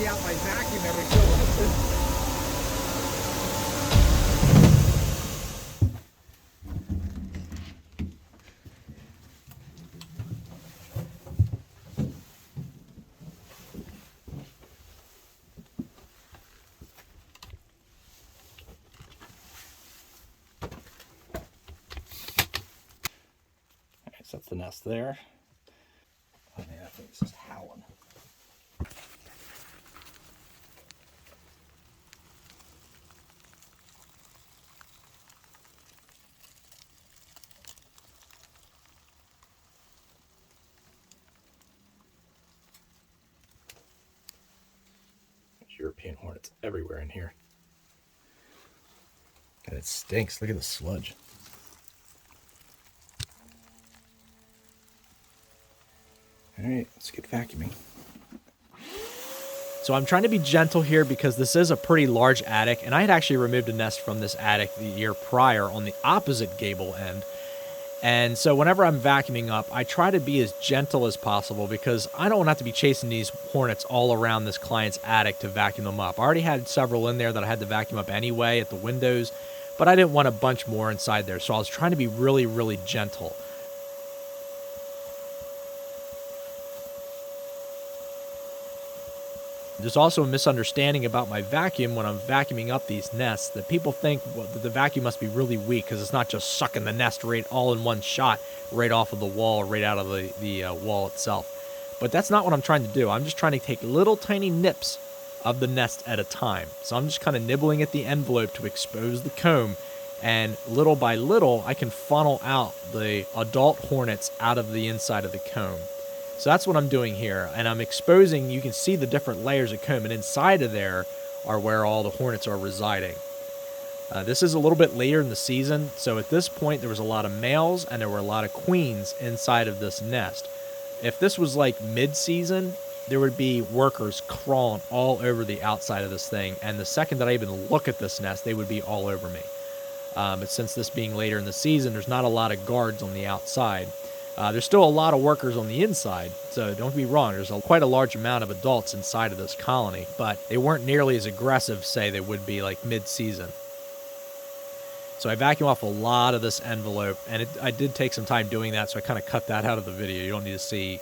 empty out my vacuum every so often. So that's the nest there. Oh man, I think it's just howling. There's European Hornets everywhere in here. And it stinks. Look at the sludge. All right, let's get vacuuming. So I'm trying to be gentle here because this is a pretty large attic, and I had actually removed a nest from this attic the year prior on the opposite gable end. And so whenever I'm vacuuming up, I try to be as gentle as possible because I don't want to have to be chasing these hornets all around this client's attic to vacuum them up. I already had several in there that I had to vacuum up anyway at the windows, but I didn't want a bunch more inside there. So I was trying to be really, really gentle. There's also a misunderstanding about my vacuum when I'm vacuuming up these nests that people think that the vacuum must be really weak because it's not just sucking the nest right all in one shot right off of the wall, right out of the wall itself. But that's not what I'm trying to do. I'm just trying to take little tiny nips of the nest at a time. So I'm just kind of nibbling at the envelope to expose the comb, and little by little I can funnel out the adult hornets out of the inside of the comb. So that's what I'm doing here, and I'm exposing, you can see the different layers of comb, and inside of there are where all the hornets are residing. This is a little bit later in the season, so at this point there was a lot of males and there were a lot of queens inside of this nest. If this was like mid-season, there would be workers crawling all over the outside of this thing, and the second that I even look at this nest, they would be all over me. But since this being later in the season, there's not a lot of guards on the outside. There's still a lot of workers on the inside, so don't be wrong, there's quite a large amount of adults inside of this colony, but they weren't nearly as aggressive, say, they would be like mid-season. So I vacuum off a lot of this envelope, and I did take some time doing that, so I kind of cut that out of the video. You don't need to see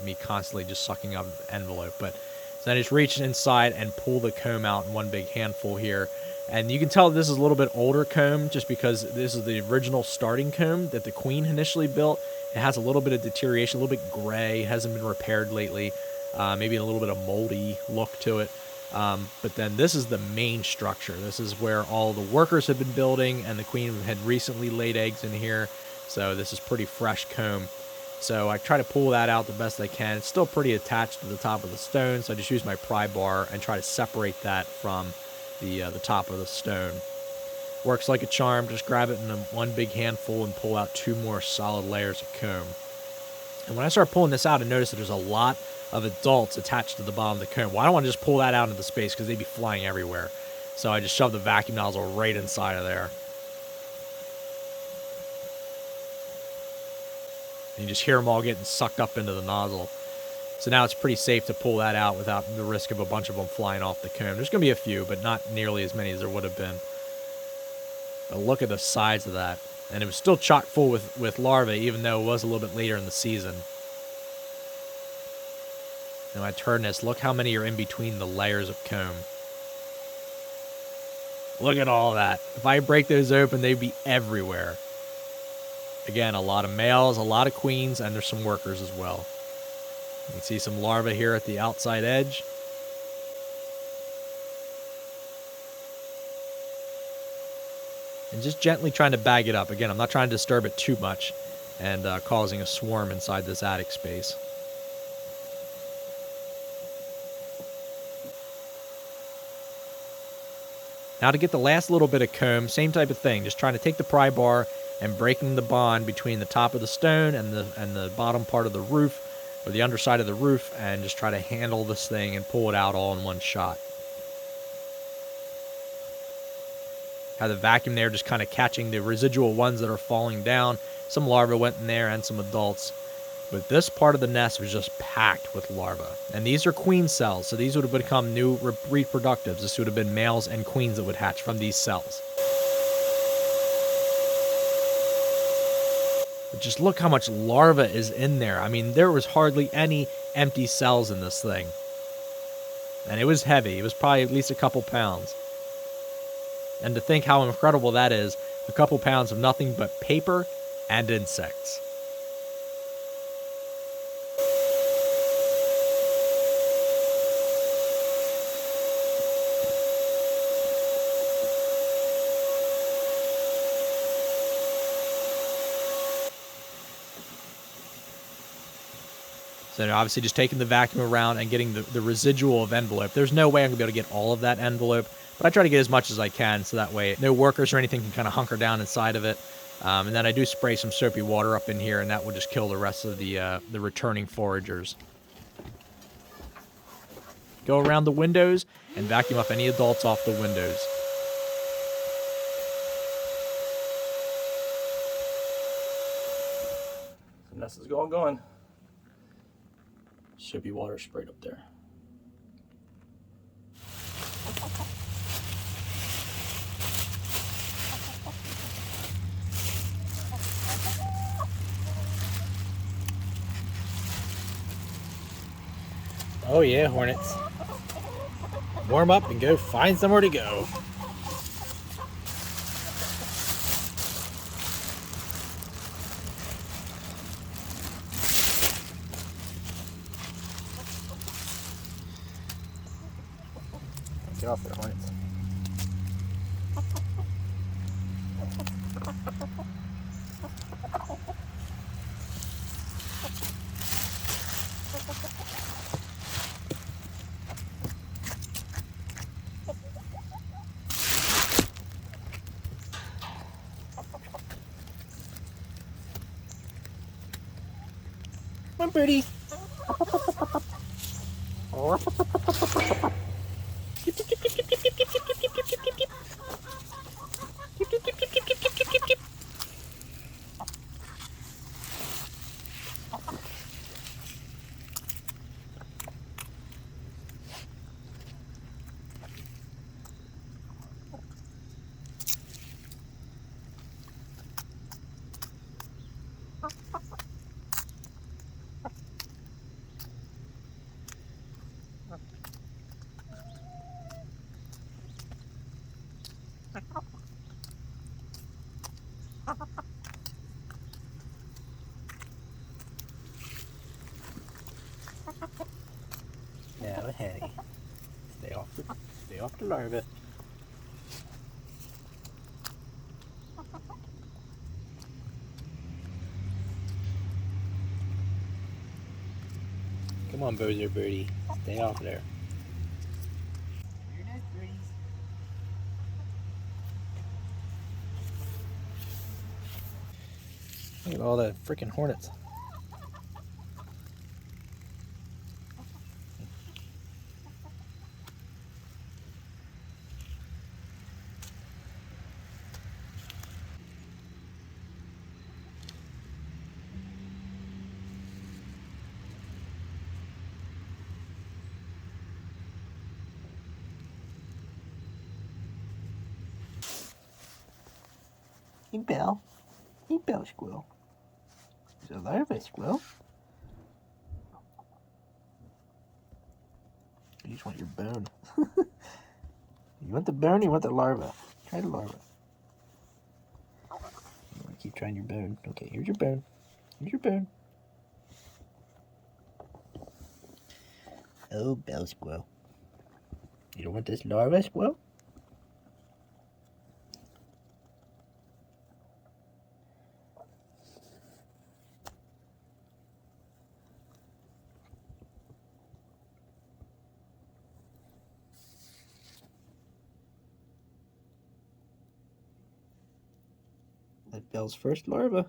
me constantly just sucking up the envelope. But so I just reach inside and pull the comb out in one big handful here. And you can tell this is a little bit older comb just because this is the original starting comb that the queen initially built. It has a little bit of deterioration, a little bit gray, hasn't been repaired lately, maybe a little bit of moldy look to it. But then this is the main structure. This is where all the workers have been building, and the queen had recently laid eggs in here. So this is pretty fresh comb. So I try to pull that out the best I can. It's still pretty attached to the top of the stone, so I just use my pry bar and try to separate that from the top of the stone. Works like a charm. Just grab it in one big handful and pull out 2 more solid layers of comb. And when I start pulling this out, I notice that there's a lot of adults attached to the bottom of the comb. Well, I don't want to just pull that out into space because they'd be flying everywhere. So I just shove the vacuum nozzle right inside of there. And you just hear them all getting sucked up into the nozzle. So now it's pretty safe to pull that out without the risk of a bunch of them flying off the comb. There's going to be a few, but not nearly as many as there would have been. But look at the size of that. And it was still chock full with larvae, even though it was a little bit later in the season. And when I turn this, look how many are in between the layers of comb. Look at all that. If I break those open, they'd be everywhere. Again, a lot of males, a lot of queens, and there's some workers as well. You can see some larvae here at the outside edge. And just gently trying to bag it up. Again, I'm not trying to disturb it too much and causing a swarm inside this attic space. Now to get the last little bit of comb, same type of thing. Just trying to take the pry bar and breaking the bond between the top of the stone and the bottom part of the roof, or the underside of the roof, and just try to handle this thing and pull it out all in one shot. Have the vacuum there just kind of catching the residual ones that are falling down. Some larvae went in there and some adults. But this part of the nest was just packed with larvae. And these are queen cells, so these would have become new reproductives. This would have been males and queens that would hatch from these cells. But just look how much larva is in there. I mean, there was hardly any empty cells in this thing. And it was heavy. It was probably at least a couple pounds. And to think how incredible that is, a couple pounds of nothing but paper and insects. So obviously just taking the vacuum around and getting the residual of envelope. There's no way I'm going to be able to get all of that envelope, but I try to get as much as I can so that way no workers or anything can kind of hunker down inside of it. And then I do spray some soapy water up in here, and that will just kill the rest of the returning foragers. Go around the windows and vacuum up any adults off the windows. The nest is all going. Soapy water sprayed up there. Oh yeah, Hornets. Warm up and go find somewhere to go. Get off there, Hornets. Come on, birdie. Now, honey, stay off the larva. Come on, Bozo Birdie, stay off there. Your nest, birdies. Look at all the freaking hornets. Hey, Belle. Hey, Belle Squirrel. There's a larva, Squirrel. You just want your bone. You want the bone or you want the larva? Try the larva. You want to keep trying your bone. Okay, here's your bone. Here's your bone. Oh, Belle Squirrel. You don't want this larva, Squirrel? That Belle's first larva.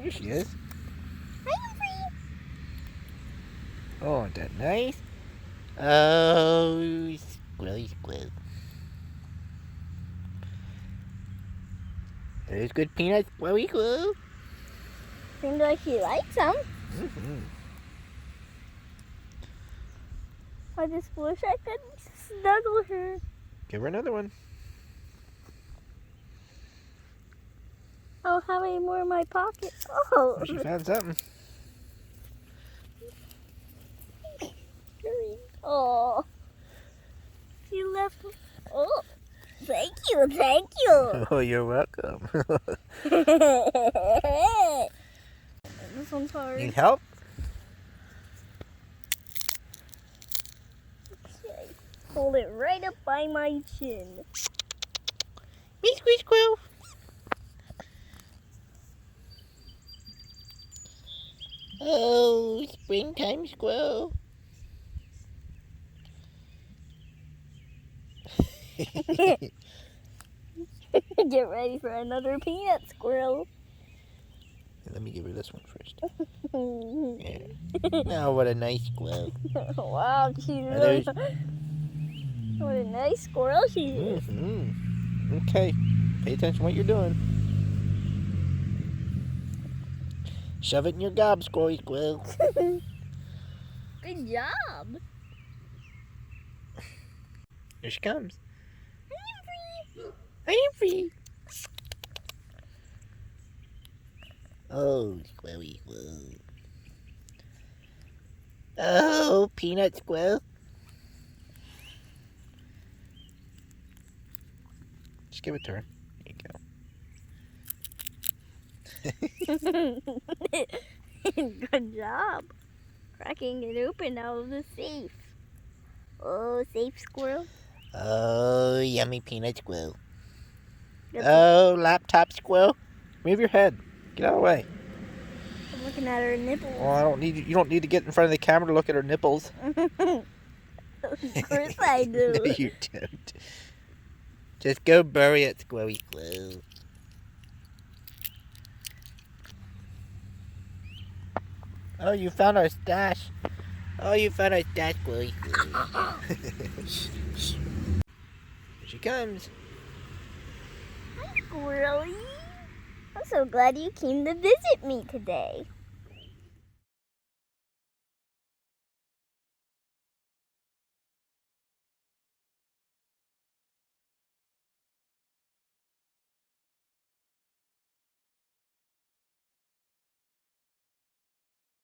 Here she is. Hi, Humphrey. Oh, isn't that nice? Oh, squirrely squirrel. There's good peanuts, squirrely squirrel. Seems like she likes them. Mm-hmm. I just wish I could snuggle her. Give her another one. I don't have any more in my pocket. Oh. She found something. Oh. She left. Oh. Thank you, thank you. Oh, you're welcome. This one's hard. Need help? Okay. Hold it right up by my chin. Me squeeze squirrel. Oh, springtime squirrel. Get ready for another peanut squirrel. Let me give her this one first. Yeah. Now, what a nice squirrel. Wow, she's really... What a nice squirrel she is. Mm-hmm. Okay, pay attention to what you're doing. Shove it in your gob, squirrely squirrel. Good job. Here she comes. I am free. Oh, squirrely squirrel. Oh, peanut squirrel. Just give it to her. There you go. Good job. Cracking it open out of the safe. Oh, safe squirrel. Oh, yummy peanut squirrel. Oh, laptop squirrel. Move your head. Get out of the way. I'm looking at her nipples. Well, I don't need you don't need to get in front of the camera to look at her nipples. Of course I do. No, you don't. Just go bury it, squirrely squirrel. Oh, you found our stash. Oh, you found our stash, squirrely squirrel. Here she comes. Hi, Squirrely. I'm so glad you came to visit me today.